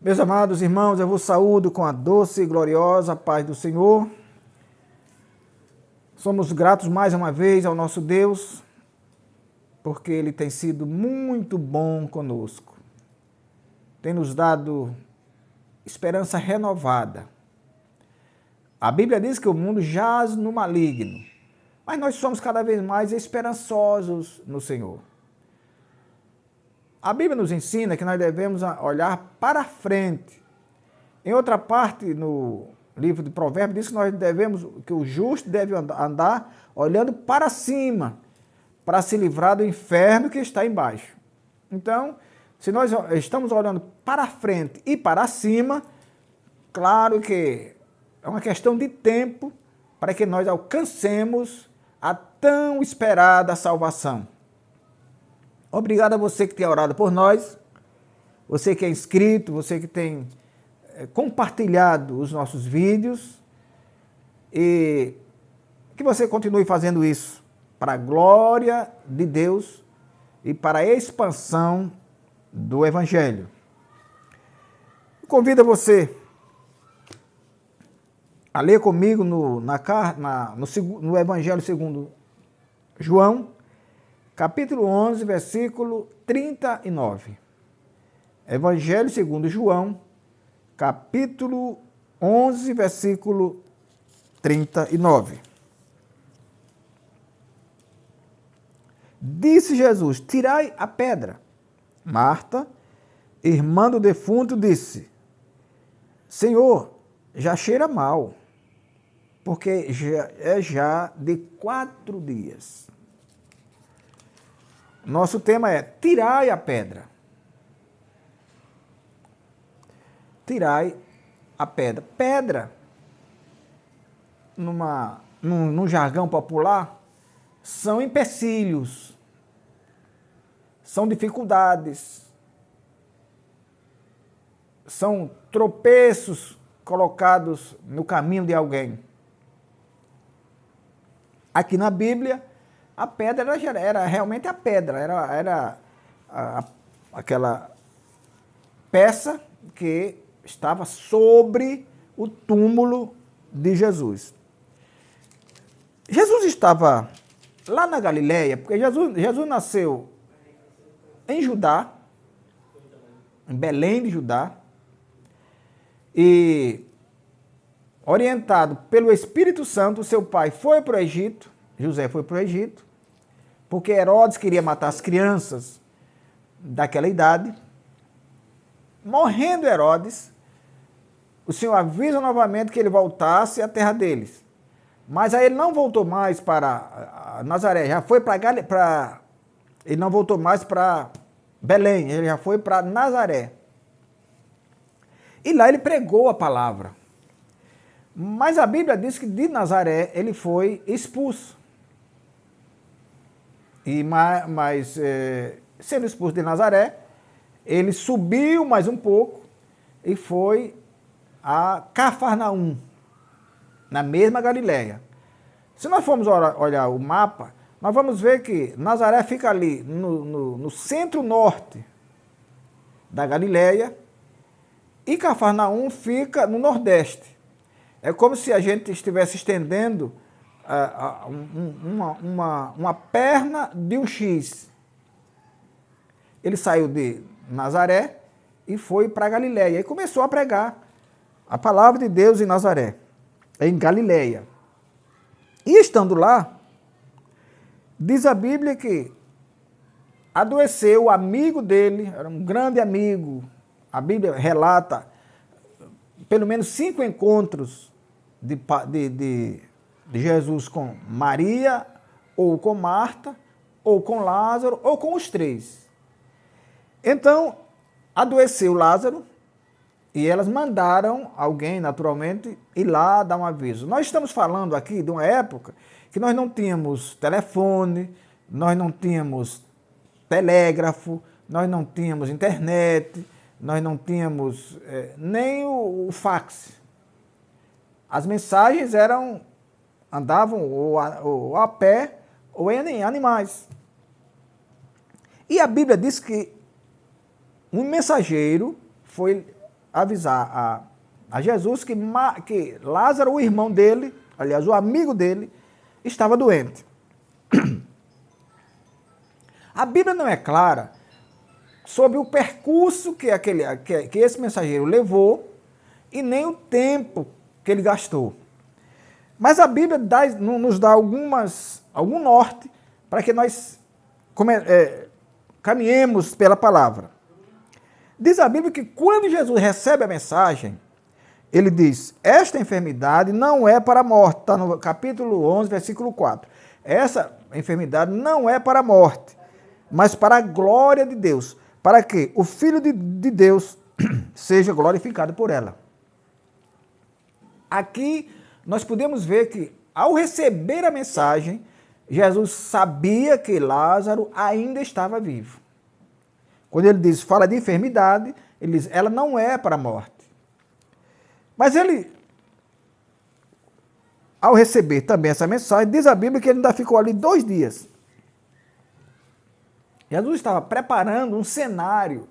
Meus amados irmãos, eu vos saúdo com a doce e gloriosa paz do Senhor. Somos gratos mais uma vez ao nosso Deus, porque Ele tem sido muito bom conosco. Tem nos dado esperança renovada. A Bíblia diz que o mundo jaz no maligno, mas nós somos cada vez mais esperançosos no Senhor. A Bíblia nos ensina que nós devemos olhar para frente. Em outra parte, no livro de Provérbios, diz que o justo deve andar olhando para cima, para se livrar do inferno que está embaixo. Então, se nós estamos olhando para frente e para cima, claro que é uma questão de tempo para que nós alcancemos a tão esperada salvação. Obrigado a você que tem orado por nós, você que é inscrito, você que tem compartilhado os nossos vídeos, e que você continue fazendo isso para a glória de Deus e para a expansão do Evangelho. Convido você a ler comigo no Evangelho segundo João, capítulo 11, versículo 39. Evangelho segundo João, capítulo 11, versículo 39. Disse Jesus: tirai a pedra. Marta, irmã do defunto, disse: Senhor, já cheira mal, porque já de 4 dias. Nosso tema é: tirai a pedra. Tirai a pedra. Pedra, num jargão popular, são empecilhos, são dificuldades, são tropeços colocados no caminho de alguém. Aqui na Bíblia, a pedra era realmente a pedra, era aquela peça que estava sobre o túmulo de Jesus. Jesus estava lá na Galileia, porque Jesus nasceu em Judá, em Belém de Judá, e orientado pelo Espírito Santo, seu pai foi para o Egito, José foi para o Egito, porque Herodes queria matar as crianças daquela idade. Morrendo Herodes, o Senhor avisa novamente que ele voltasse à terra deles. Mas aí ele não voltou mais para Nazaré, já foi ele não voltou mais para Belém, ele já foi para Nazaré. E lá ele pregou a palavra. Mas a Bíblia diz que de Nazaré ele foi expulso. Sendo expulso de Nazaré, ele subiu mais um pouco e foi a Cafarnaum, na mesma Galileia. Se nós formos olhar o mapa, nós vamos ver que Nazaré fica ali no centro-norte da Galileia e Cafarnaum fica no nordeste. É como se a gente estivesse estendendo uma perna de um X. Ele saiu de Nazaré e foi para Galileia e começou a pregar a palavra de Deus em Nazaré, em Galileia. E estando lá, diz a Bíblia que adoeceu o amigo dele, era um grande amigo. A Bíblia relata pelo menos 5 encontros de Jesus com Maria, ou com Marta, ou com Lázaro, ou com os 3. Então, adoeceu Lázaro, e elas mandaram alguém, naturalmente, ir lá dar um aviso. Nós estamos falando aqui de uma época que nós não tínhamos telefone, nós não tínhamos telégrafo, nós não tínhamos internet, nós não tínhamos nem o fax. As mensagens andavam ou a pé ou em animais. E a Bíblia diz que um mensageiro foi avisar a Jesus que Lázaro, o irmão dele, aliás, o amigo dele, estava doente. A Bíblia não é clara sobre o percurso que esse mensageiro levou e nem o tempo que ele gastou. Mas a Bíblia nos dá algum norte para que nós caminhemos pela palavra. Diz a Bíblia que quando Jesus recebe a mensagem, ele diz, esta enfermidade não é para a morte, está no capítulo 11, versículo 4. Essa enfermidade não é para a morte, mas para a glória de Deus, para que o Filho de Deus seja glorificado por ela. Aqui nós podemos ver que, ao receber a mensagem, Jesus sabia que Lázaro ainda estava vivo. Quando ele diz, fala de enfermidade, ele diz, ela não é para a morte. Mas ele, ao receber também essa mensagem, diz a Bíblia que ele ainda ficou ali 2 dias. Jesus estava preparando um cenário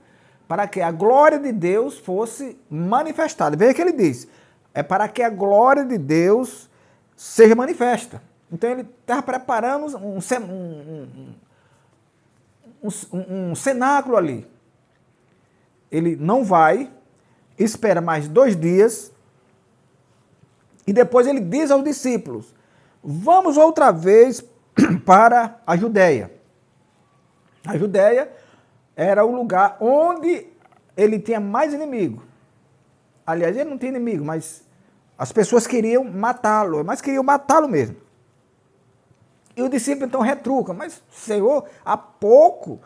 para que a glória de Deus fosse manifestada. Veja que ele diz, é para que a glória de Deus seja manifesta. Então ele estava preparando um cenáculo ali. Ele não vai, espera mais 2 dias, e depois ele diz aos discípulos, vamos outra vez para a Judéia. A Judéia era o lugar onde ele tinha mais inimigo. Aliás, ele não tinha inimigo, mas as pessoas queriam matá-lo, mas queriam matá-lo mesmo. E o discípulo então retruca, mas Senhor, há pouco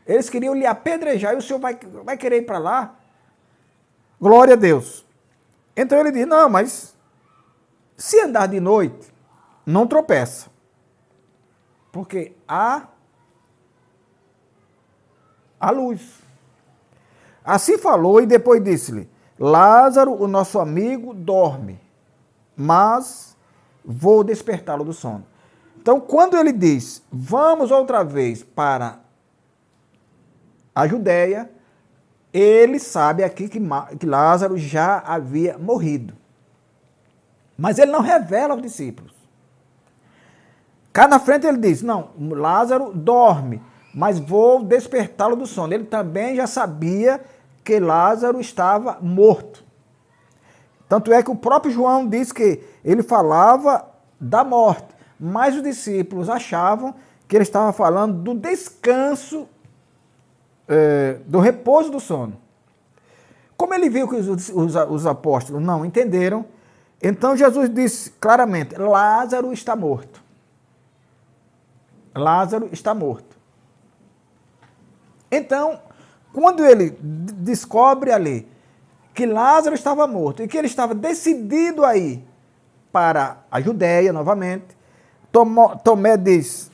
eles queriam lhe apedrejar e o Senhor vai querer ir para lá? Glória a Deus. Então ele diz, não, mas se andar de noite, não tropeça. Porque há a luz. Assim falou e depois disse-lhe, Lázaro, o nosso amigo, dorme, mas vou despertá-lo do sono. Então, quando ele diz, vamos outra vez para a Judéia, ele sabe aqui que Lázaro já havia morrido. Mas ele não revela aos discípulos. Cá na frente ele diz, não, Lázaro dorme, mas vou despertá-lo do sono. Ele também já sabia que Lázaro estava morto. Tanto é que o próprio João diz que ele falava da morte, mas os discípulos achavam que ele estava falando do descanso, do repouso do sono. Como ele viu que os apóstolos não entenderam, então Jesus disse claramente, Lázaro está morto. Lázaro está morto. Então, quando ele descobre ali que Lázaro estava morto e que ele estava decidido a ir para a Judéia novamente, Tomé diz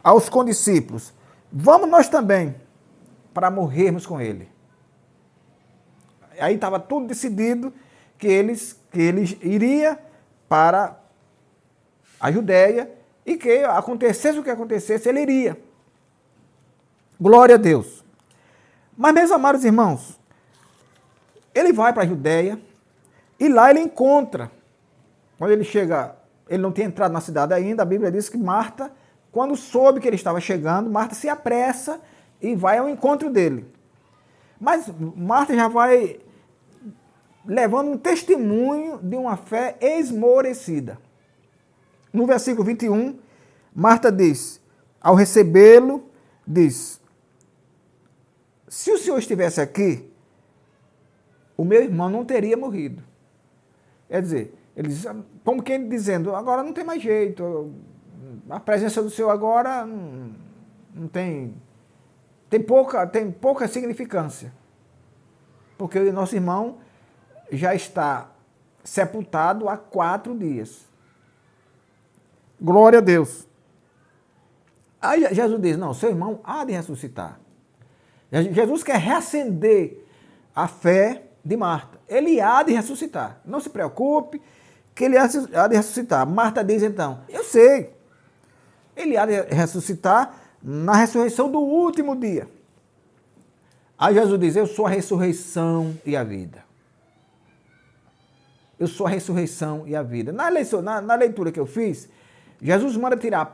aos condiscípulos, vamos nós também para morrermos com ele. Aí estava tudo decidido que eles iriam para a Judéia e que acontecesse o que acontecesse, ele iria. Glória a Deus. Mas, meus amados irmãos, ele vai para a Judéia e lá ele encontra, quando ele chega, ele não tinha entrado na cidade ainda, a Bíblia diz que Marta, quando soube que ele estava chegando, Marta se apressa e vai ao encontro dele. Mas Marta já vai levando um testemunho de uma fé esmorecida. No versículo 21, Marta diz, ao recebê-lo, diz, se o Senhor estivesse aqui, o meu irmão não teria morrido. Quer dizer, ele diz, como quem dizendo, agora não tem mais jeito, a presença do Senhor agora não tem pouca significância. Porque o nosso irmão já está sepultado há 4 dias. Glória a Deus. Aí Jesus diz, não, seu irmão há de ressuscitar. Jesus quer reacender a fé de Marta. Ele há de ressuscitar. Não se preocupe, que ele há de ressuscitar. Marta diz então, eu sei. Ele há de ressuscitar na ressurreição do último dia. Aí Jesus diz, eu sou a ressurreição e a vida. Eu sou a ressurreição e a vida. Na leitura que eu fiz, Jesus manda tirar a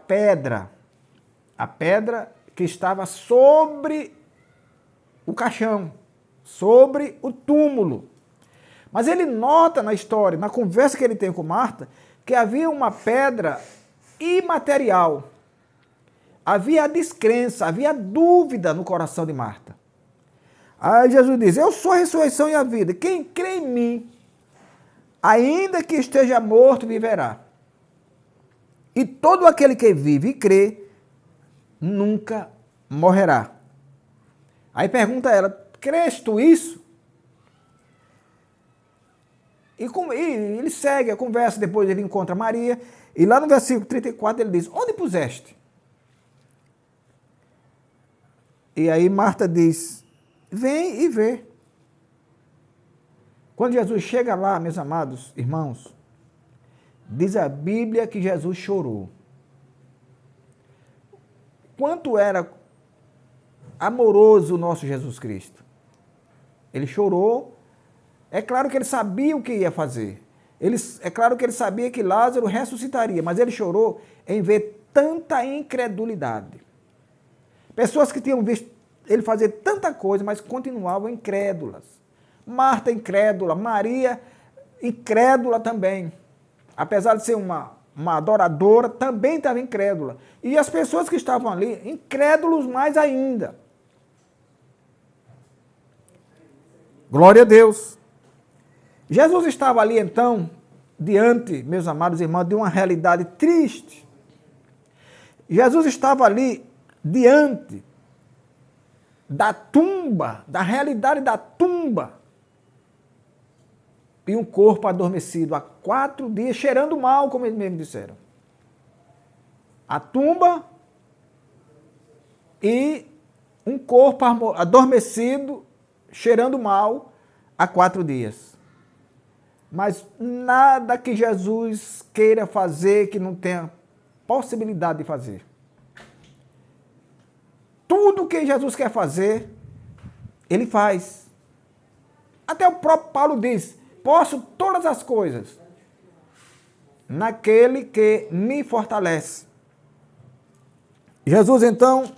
pedra que estava sobre o caixão, sobre o túmulo. Mas ele nota na história, na conversa que ele tem com Marta, que havia uma pedra imaterial. Havia a descrença, havia a dúvida no coração de Marta. Aí Jesus diz, eu sou a ressurreição e a vida. Quem crê em mim, ainda que esteja morto, viverá. E todo aquele que vive e crê, nunca morrerá. Aí pergunta ela, crês tu isso? E ele segue a conversa, depois ele encontra Maria, e lá no versículo 34 ele diz, onde puseste? E aí Marta diz, vem e vê. Quando Jesus chega lá, meus amados irmãos, diz a Bíblia que Jesus chorou. Quanto era amoroso o nosso Jesus Cristo. Ele chorou. É claro que ele sabia o que ia fazer. É claro que ele sabia que Lázaro ressuscitaria, mas ele chorou em ver tanta incredulidade. Pessoas que tinham visto ele fazer tanta coisa, mas continuavam incrédulas. Marta incrédula, Maria incrédula também. Apesar de ser uma adoradora, também estava incrédula. E as pessoas que estavam ali, incrédulos mais ainda. Glória a Deus. Jesus estava ali então, diante, meus amados irmãos, de uma realidade triste. Jesus estava ali diante da tumba, da realidade da tumba. E um corpo adormecido há 4 dias, cheirando mal, como eles mesmos disseram. A tumba e um corpo adormecido, cheirando mal, há 4 dias. Mas nada que Jesus queira fazer que não tenha possibilidade de fazer. Tudo que Jesus quer fazer, ele faz. Até o próprio Paulo diz, posso todas as coisas naquele que me fortalece. Jesus, então,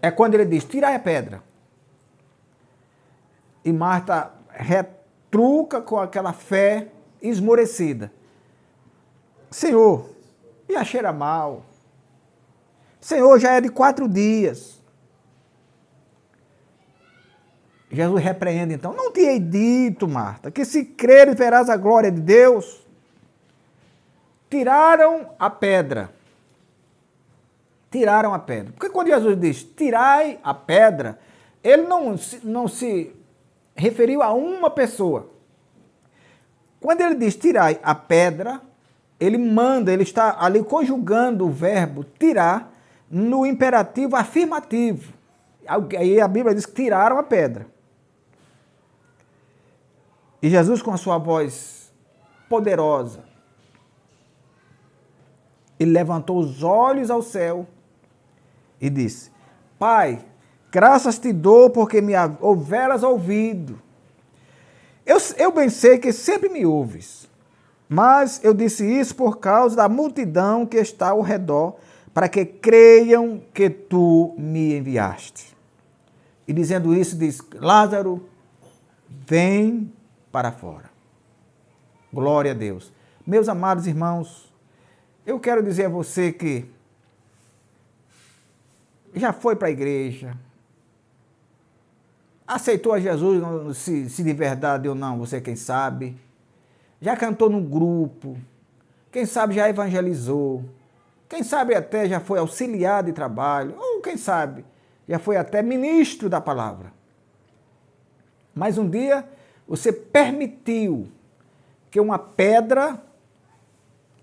é quando ele diz, tirai a pedra. E Marta retruca com aquela fé esmorecida. Senhor, já cheira mal. Senhor, já é de 4 dias. Jesus repreende então, não te hei dito, Marta, que se creres verás a glória de Deus? Tiraram a pedra. Tiraram a pedra. Porque quando Jesus diz, tirai a pedra, ele não se referiu a uma pessoa. Quando ele diz tirai a pedra, ele está ali conjugando o verbo tirar no imperativo afirmativo. Aí a Bíblia diz que tiraram a pedra. E Jesus, com a sua voz poderosa, ele levantou os olhos ao céu e disse, Pai, graças te dou porque me houveras ouvido. Eu bem sei que sempre me ouves, mas eu disse isso por causa da multidão que está ao redor, para que creiam que tu me enviaste. E dizendo isso, diz, Lázaro, vem para fora. Glória a Deus. Meus amados irmãos, eu quero dizer a você que já foi para a igreja, aceitou a Jesus, se de verdade ou não, você quem sabe, já cantou num grupo, quem sabe já evangelizou, quem sabe até já foi auxiliar de trabalho, ou quem sabe já foi até ministro da palavra. Mas um dia você permitiu que uma pedra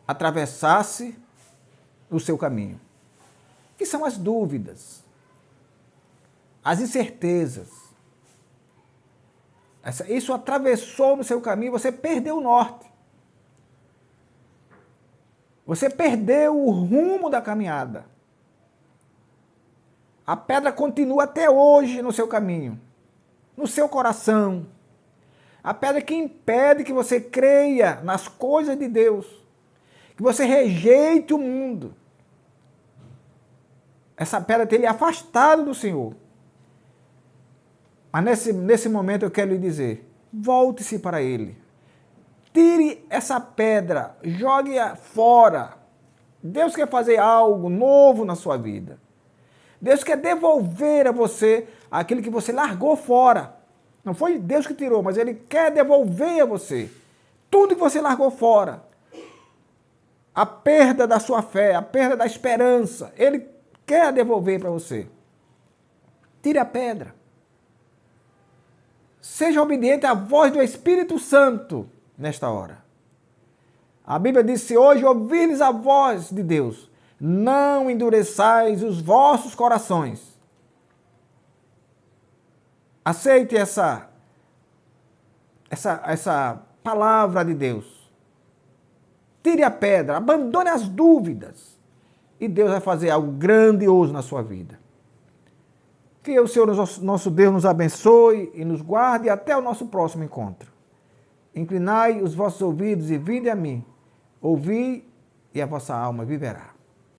atravessasse o seu caminho. Que são as dúvidas, as incertezas. Isso atravessou no seu caminho, você perdeu o norte. Você perdeu o rumo da caminhada. A pedra continua até hoje no seu caminho, no seu coração. A pedra que impede que você creia nas coisas de Deus, que você rejeite o mundo. Essa pedra tem lhe afastado do Senhor. Mas nesse momento eu quero lhe dizer, volte-se para Ele. Tire essa pedra, jogue-a fora. Deus quer fazer algo novo na sua vida. Deus quer devolver a você aquilo que você largou fora. Não foi Deus que tirou, mas Ele quer devolver a você tudo que você largou fora. A perda da sua fé, a perda da esperança, Ele quer devolver para você. Tire a pedra. Seja obediente à voz do Espírito Santo nesta hora. A Bíblia diz, se hoje ouvirdes a voz de Deus, não endureçais os vossos corações. Aceite essa palavra de Deus. Tire a pedra, abandone as dúvidas. E Deus vai fazer algo grandioso na sua vida. Que o Senhor, nosso Deus, nos abençoe e nos guarde até o nosso próximo encontro. Inclinai os vossos ouvidos e vinde a mim. Ouvi e a vossa alma viverá.